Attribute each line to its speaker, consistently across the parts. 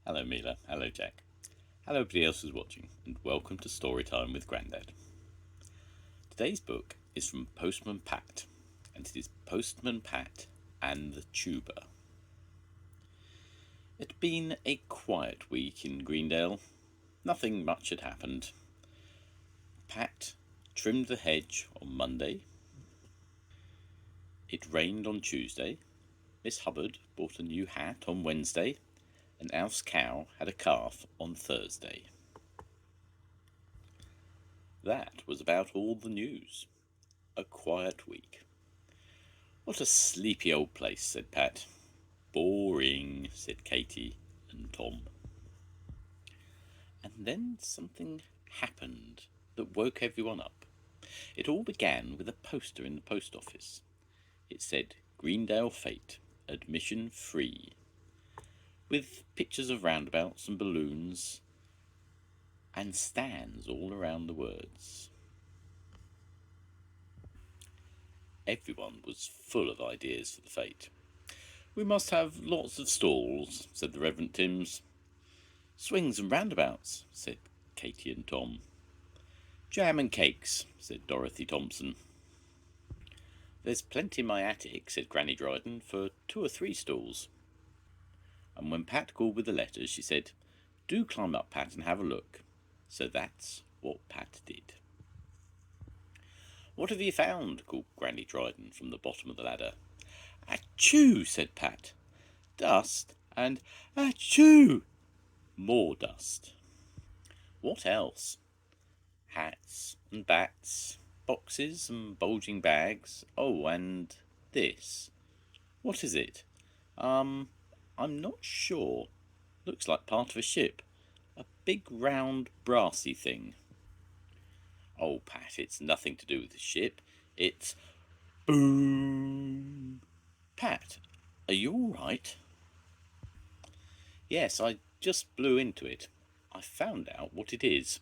Speaker 1: Hello Mila, hello Jack, hello everybody else who's watching, and welcome to Storytime with Grandad. Today's book is from Postman Pat, and it is Postman Pat and the Tuba. It had been a quiet week in Greendale. Nothing much had happened. Pat trimmed the hedge on Monday. It rained on Tuesday. Miss Hubbard bought a new hat on Wednesday, and Alf's cow had a calf on Thursday. That was about all the news. A quiet week. What a sleepy old place, said Pat. Boring, said Katy and Tom. And then something happened that woke everyone up. It all began with a poster in the post office. It said, Greendale Fete, admission free, with pictures of roundabouts and balloons and stands all around the words. Everyone was full of ideas for the fete. We must have lots of stalls, said the Reverend Timms. Swings and roundabouts, said Katy and Tom. Jam and cakes, said Dorothy Thompson. There's plenty in my attic, said Granny Dryden, for 2 or 3 stalls. And when Pat called with the letters, she said, Do climb up, Pat, and have a look. So that's what Pat did. What have you found? Called Granny Dryden from the bottom of the ladder. Achoo, said Pat. Dust and achoo! More dust. What else? Hats and bats, boxes and bulging bags. Oh, and this. What is it? I'm not sure. Looks like part of a ship. A big round brassy thing. Oh, Pat, it's nothing to do with the ship. It's boom. Pat, are you all right? Yes, I just blew into it. I found out what it is.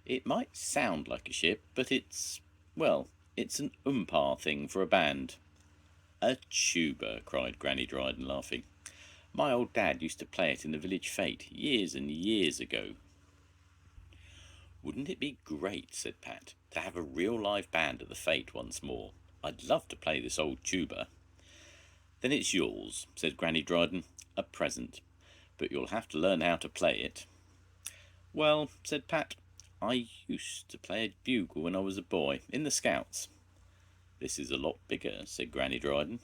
Speaker 1: It might sound like a ship, but it's an umpire thing for a band. A tuba, cried Granny Dryden, laughing. My old dad used to play it in the village fete years and years ago. Wouldn't it be great, said Pat, to have a real live band at the fete once more? I'd love to play this old tuba. Then it's yours, said Granny Dryden, a present, but you'll have to learn how to play it. Well, said Pat, I used to play a bugle when I was a boy, in the Scouts. This is a lot bigger, said Granny Dryden.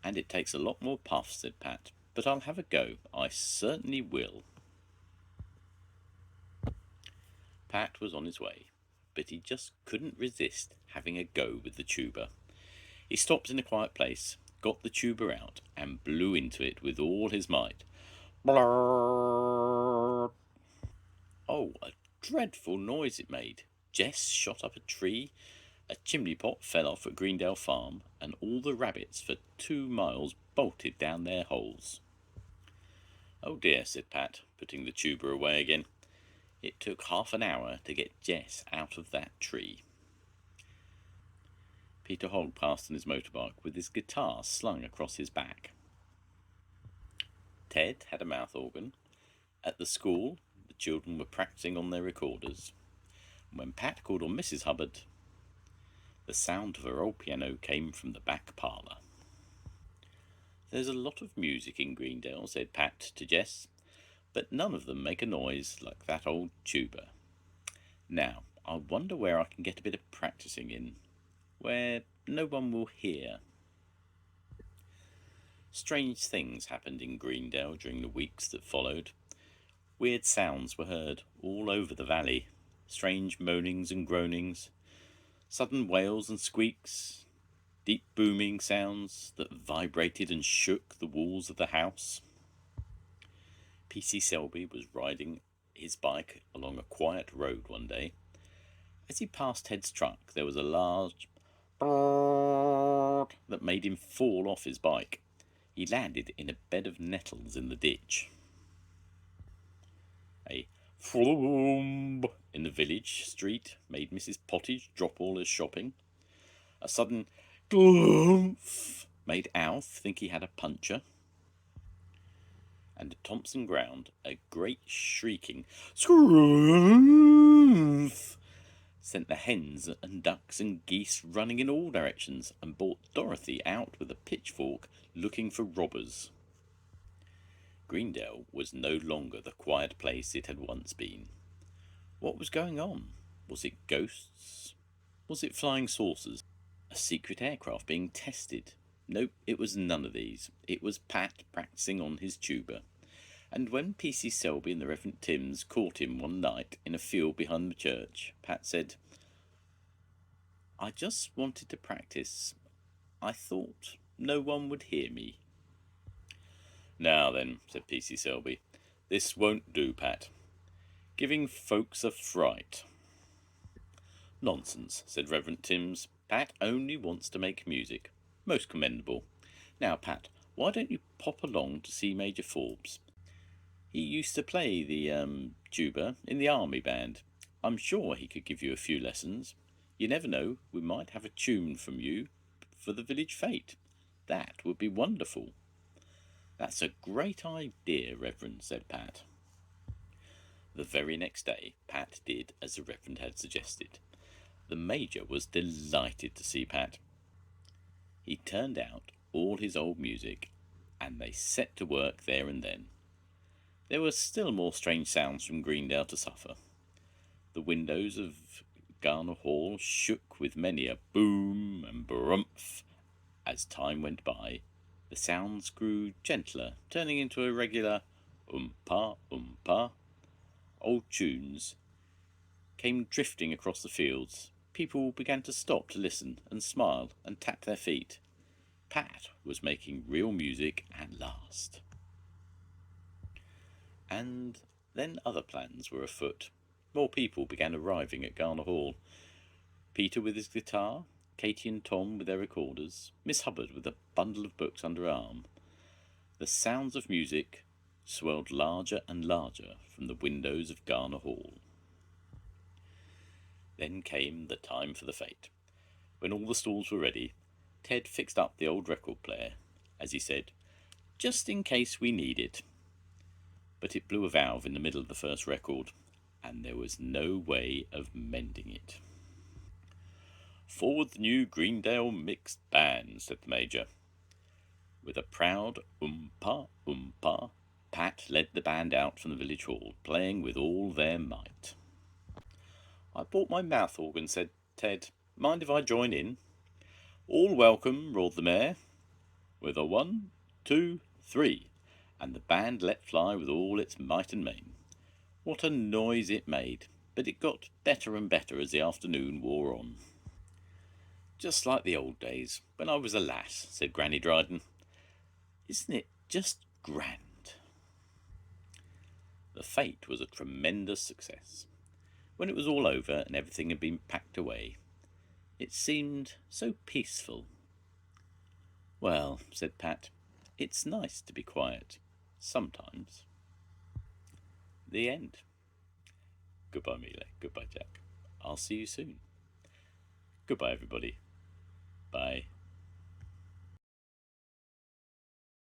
Speaker 1: And it takes a lot more puff, said Pat, but I'll have a go. I certainly will. Pat was on his way, but he just couldn't resist having a go with the tuba. He stopped in a quiet place, got the tuba out, and blew into it with all his might. Blurr! Oh, a dreadful noise it made. Jess shot up a tree, a chimney pot fell off at Greendale Farm, and all the rabbits for 2 miles bolted down their holes. Oh dear, said Pat, putting the tuba away again. It took half an hour to get Jess out of that tree. Peter Hogg passed on his motorbike with his guitar slung across his back. Ted had a mouth organ. At the school, the children were practicing on their recorders. When Pat called on Mrs. Hubbard, the sound of her old piano came from the back parlour. There's a lot of music in Greendale, said Pat to Jess, but none of them make a noise like that old tuba. Now, I wonder where I can get a bit of practising in, where no one will hear. Strange things happened in Greendale during the weeks that followed. Weird sounds were heard all over the valley, strange moanings and groanings, sudden wails and squeaks, deep booming sounds that vibrated and shook the walls of the house. P.C. Selby was riding his bike along a quiet road one day. As he passed Ted's truck, there was a large brrrr that made him fall off his bike. He landed in a bed of nettles in the ditch. A floom in the village street made Mrs. Pottage drop all her shopping. A sudden gloomph made Alf think he had a puncture. and at Thompson ground a great shrieking scream sent the hens and ducks and geese running in all directions and brought Dorothy out with a pitchfork looking for robbers. Greendale was no longer the quiet place it had once been. What was going on? Was it ghosts? Was it flying saucers? A secret aircraft being tested? Nope, it was none of these. It was Pat practicing on his tuba. And when P.C. Selby and the Reverend Timms caught him one night in a field behind the church, Pat said, "I just wanted to practice. I thought no one would hear me." "Now then," said P.C. Selby, "this won't do, Pat. Giving folks a fright." "Nonsense," said Reverend Timms. "Pat only wants to make music. Most commendable. Now, Pat, why don't you pop along to see Major Forbes? He used to play the tuba in the army band. I'm sure he could give you a few lessons. You never know, we might have a tune from you for the village fete. That would be wonderful." "That's a great idea, Reverend," said Pat. The very next day, Pat did as the Reverend had suggested. The Major was delighted to see Pat. He turned out all his old music, and they set to work there and then. There were still more strange sounds from Greendale to suffer. The windows of Garner Hall shook with many a boom and brumph. As time went by, the sounds grew gentler, turning into a regular umpa umpa. Old tunes came drifting across the fields. People began to stop to listen and smile and tap their feet. Pat was making real music at last. And then other plans were afoot. More people began arriving at Garner Hall. Peter with his guitar, Katy and Tom with their recorders, Miss Hubbard with a bundle of books under her arm. The sounds of music swelled larger and larger from the windows of Garner Hall. Then came the time for the fete. When all the stalls were ready, Ted fixed up the old record player, as he said, "just in case we need it." But it blew a valve in the middle of the first record, and there was no way of mending it. "Forward the new Greendale mixed band," said the Major. With a proud umpa umpa, Pat led the band out from the village hall, playing with all their might. "I brought my mouth organ," said Ted. "Mind if I join in?" "All welcome," roared the mayor. With a 1, 2, 3, and the band let fly with all its might and main. What a noise it made, but it got better and better as the afternoon wore on. "Just like the old days, when I was a lass," said Granny Dryden. "Isn't it just grand?" The fete was a tremendous success. When it was all over and everything had been packed away, it seemed so peaceful. "Well," said Pat, "it's nice to be quiet, sometimes." The end. Goodbye, Mila. Goodbye, Jack. I'll see you soon. Goodbye, everybody. Bye.